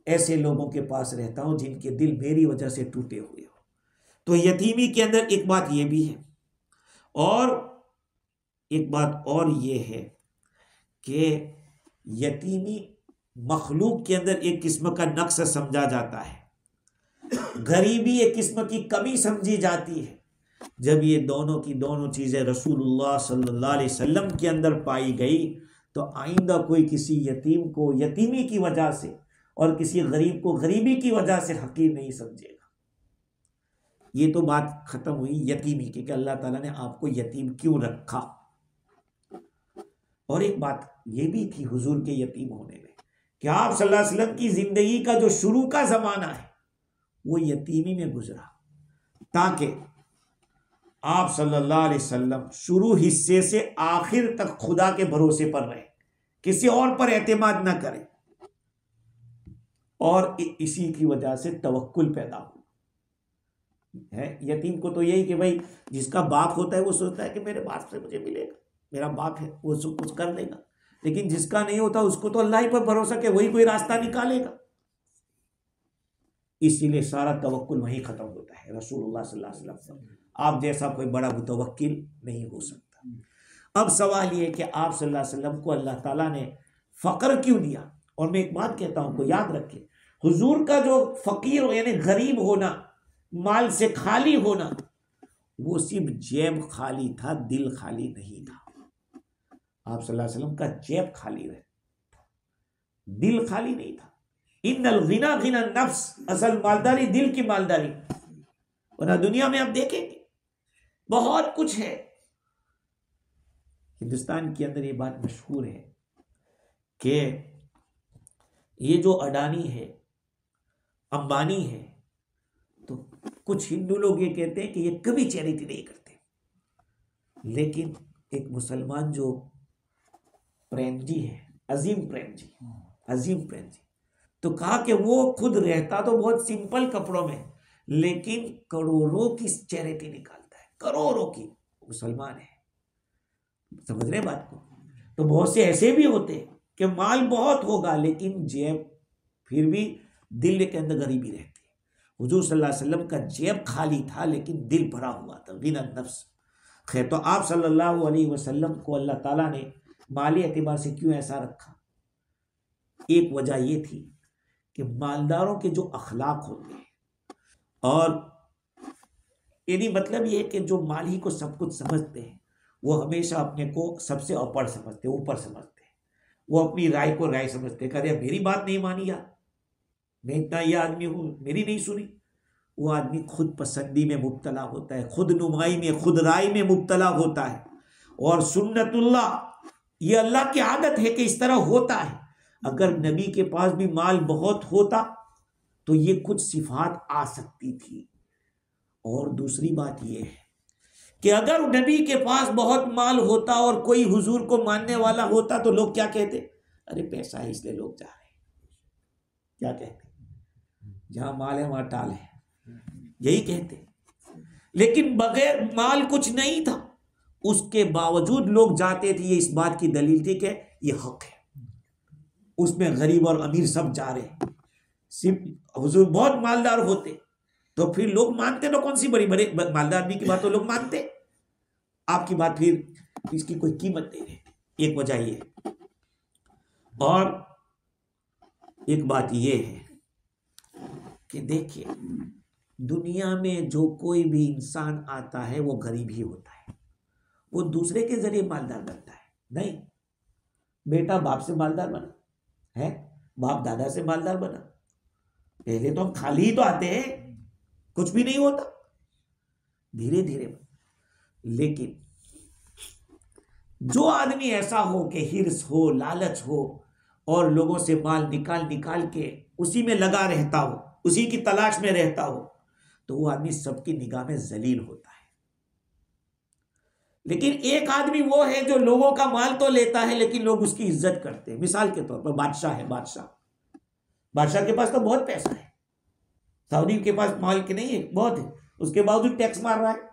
ऐसे लोगों के पास रहता हूं जिनके दिल मेरी वजह से टूटे हुए हो। तो यतीमी के अंदर एक बात यह भी है, और एक बात और यह है कि यतीमी मखलूक के अंदर एक किस्म का नक्स समझा जाता है, गरीबी एक किस्म की कमी समझी जाती है। जब ये दोनों की दोनों चीजें रसूलुल्लाह सल्लल्लाहु अलैहि वसल्लम के अंदर पाई गई तो आइंदा कोई किसी यतीम को यतीमी की वजह से और किसी गरीब को गरीबी की वजह से हकीर नहीं समझेगा। ये तो बात खत्म हुई यतीमी की कि अल्लाह ताला ने आपको यतीम क्यों रखा। और एक बात ये भी थी हुजूर के यतीम होने में कि आप सल्लल्लाहु अलैहि वसल्लम की जिंदगी का जो शुरू का जमाना है वो यतीमी में गुजरा, ताकि आप सल्लल्लाहु अलैहि वसल्लम शुरू हिस्से से आखिर तक खुदा के भरोसे पर रहे, किसी और पर एतमाद ना करें, और इसी की वजह से तवक्कुल पैदा हो है। यतीम को तो यही कि भाई जिसका बाप होता है वो सोचता है कि मेरे बाप से मुझे मिलेगा, मेरा बाप है वो सब कुछ कर लेगा, लेकिन जिसका नहीं होता उसको तो अल्लाह ही पर भरोसा कि वही कोई रास्ता निकालेगा। इसीलिए सारा तवक्कुल वहीं खत्म होता है रसूलुल्लाह सल्लल्लाहु अलैहि वसल्लम। आप जैसा कोई बड़ा मुतवक्किल नहीं हो सकता। अब सवाल ये कि आप सल्लल्लाहु अलैहि वसल्लम को अल्लाह ताला ने फ़क्र क्यों दिया? और मैं एक बात कहता हूं, को याद रखें, हुजूर का जो फकीर यानी गरीब होना, माल से खाली होना, वो सिर्फ जेब खाली था, दिल खाली नहीं था। आप सल्लल्लाहु अलैहि वसल्लम का जेब खाली रहे, दिल खाली नहीं था। इन्नल गिना गिना नफ्स, असल मालदारी दिल की मालदारी। वरना दुनिया में आप देखेंगे बहुत कुछ है। हिंदुस्तान के अंदर ये बात मशहूर है कि ये जो अडानी है, अंबानी है, तो कुछ हिंदू लोग ये कहते हैं कि ये कभी चैरिटी नहीं करते, लेकिन एक मुसलमान जो प्रेम जी है, अजीम प्रेम जी, तो कहा कि वो खुद रहता तो बहुत सिंपल कपड़ों में, लेकिन करोड़ों की चैरिटी निकालता है, करोड़ों की। मुसलमान है, समझ रहे बात को। तो बहुत से ऐसे भी होते हैं कि माल बहुत होगा लेकिन जेब फिर भी दिल के अंदर गरीबी रहती है। हुजूर सल्लल्लाहु अलैहि वसल्लम का जेब खाली था लेकिन दिल भरा हुआ था, गिना नफ्स। खैर, तो आप सल्लल्लाहु अलैहि वसल्लम को अल्लाह ताला ने माली एतबार से क्यों ऐसा रखा? एक वजह ये थी कि मालदारों के जो अखलाक होते हैं, और यानी मतलब ये है कि जो माली को सब कुछ समझते हैं, वो हमेशा अपने को सबसे ऊपर समझते हैं, ऊपर समझते हैं। वो अपनी राय को राय समझते हैं, कहते मेरी बात नहीं मानी यार, मैं इतना ये आदमी हूं, मेरी नहीं सुनी। वो आदमी खुद पसंदी में मुब्तला होता है, खुद नुमाई में, खुद राय में मुब्तला होता है। और सुन्नतुल्लाह, ये अल्लाह की आदत है कि इस तरह होता है। अगर नबी के पास भी माल बहुत होता तो ये कुछ सिफात आ सकती थी। और दूसरी बात ये है कि अगर नबी के पास बहुत माल होता और कोई हुजूर को मानने वाला होता तो लोग क्या कहते? अरे पैसा है इसलिए लोग जा रहे हैं। क्या कहते? जहां माल है वहां टाल है, यही कहते। लेकिन बगैर माल कुछ नहीं था, उसके बावजूद लोग जाते थे। ये इस बात की दलील थी कि ये हक है, उसमें गरीब और अमीर सब जा रहे। सिर्फ हुजूर बहुत मालदार होते तो फिर लोग मानते ना, कौन सी बड़ी बड़े मालदार आदमी की बात तो लोग मानते, आपकी बात फिर इसकी कोई कीमत नहीं रहती। एक वजह ये है। और एक बात ये है कि देखिए, दुनिया में जो कोई भी इंसान आता है वो गरीब ही होता है, वो दूसरे के जरिए मालदार बनता है नहीं। बेटा बाप से मालदार बना है, बाप दादा से मालदार बना। पहले तो हम खाली ही तो आते हैं, कुछ भी नहीं होता, धीरे धीरे। लेकिन जो आदमी ऐसा हो कि हिर्स हो, लालच हो, और लोगों से माल निकाल निकाल के उसी में लगा रहता हो, उसी की तलाश में रहता हो, तो वो आदमी सबकी निगाह में जलील होता है। लेकिन एक आदमी वो है जो लोगों का माल तो लेता है लेकिन लोग उसकी इज्जत करते हैं। मिसाल के तौर पर बादशाह है, बादशाह के पास तो बहुत पैसा है, सऊदी के पास माल के नहीं है, बहुत है, उसके बावजूद टैक्स मार रहा है,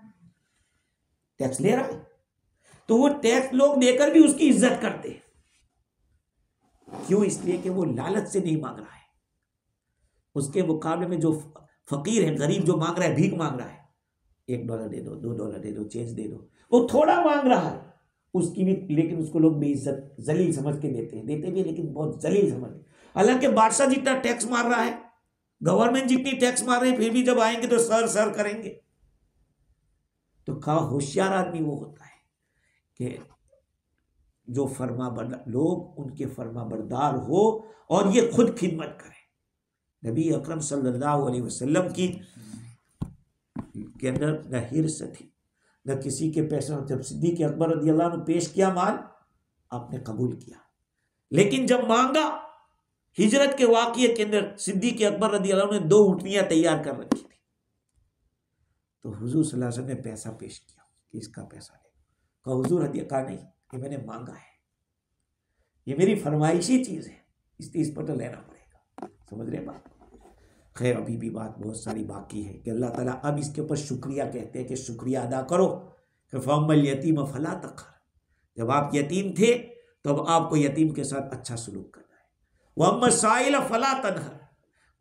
टैक्स ले रहा है। तो वो टैक्स लोग देकर भी उसकी इज्जत करते हैं। क्यों? इसलिए कि वो लालच से नहीं मांग रहा है। उसके मुकाबले में जो फकीर है, गरीब जो मांग रहा है, भीख मांग रहा है, $1 दे दो, $2 दे दो, चेंज दे दो, वो थोड़ा मांग रहा है उसकी भी, लेकिन उसको लोग बेइज्जत जलील समझ के देते हैं, देते भी लेकिन बहुत जलील समझ के। हालांकि बादशाह जितना टैक्स मार रहा है, गवर्नमेंट जितनी टैक्स मार रही है, फिर भी जब आएंगे तो सर सर करेंगे। तो कहा होशियार आदमी वो होता है कि जो लोग उनके फरमाबरदार हो और ये खुद खिदमत करें। नबी अकरम सल्लल्लाहु अलैहि वसल्लम की के अंदर न हिर्स थी, न किसी के पैसे। जब सिद्दीक अकबर रज़ियल्लाहु अन्हु पेश किया माल, आपने कबूल किया, लेकिन जब मांगा, हिजरत के वाक़ये के अंदर सिद्दीक अकबर रज़ियल्लाहु अन्हु ने 2 ऊँटनियां तैयार कर रखी थी। तो हुजूर सल्लल्लाहु अलैहि वसल्लम ने पैसा पेश किया कि इसका पैसा ले। कहा हुजूर हदिया, कहा नहीं, ये मैंने मांगा है, ये मेरी फरमाइशी चीज़ है, इसलिए इस पर तो लेना पड़ेगा। समझ रहे बात? खैर, अभी भी बात बहुत सारी बाकी है कि अल्लाह ताला अब इसके ऊपर शुक्रिया कहते हैं कि शुक्रिया अदा करो। कि फअम्मल यतीम फला तक़हर, जब आप यतीम थे तो अब आपको यतीम के साथ अच्छा सलूक करना है। वअम्मा साइल फला तनहर,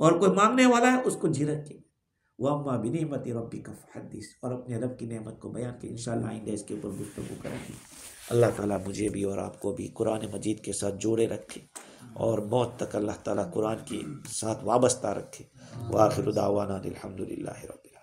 और कोई मांगने वाला है उसको झिड़कें। वअम्मा बिनिअमति रब्बिका फहद्दिस, और अपने रब की नेमत को बयान के। इंशाअल्लाह आइंदा इसके ऊपर गुफ्तगू करेंगे। अल्लाह ताला मुझे भी और आपको भी कुरान मजीद के साथ जोड़े रखे। और मौत तक अल्लाह ताला कुरान की साथ वाबस्ता रखे। व आखिर दावाना अल्हम्दुलिल्लाहि रब्बिल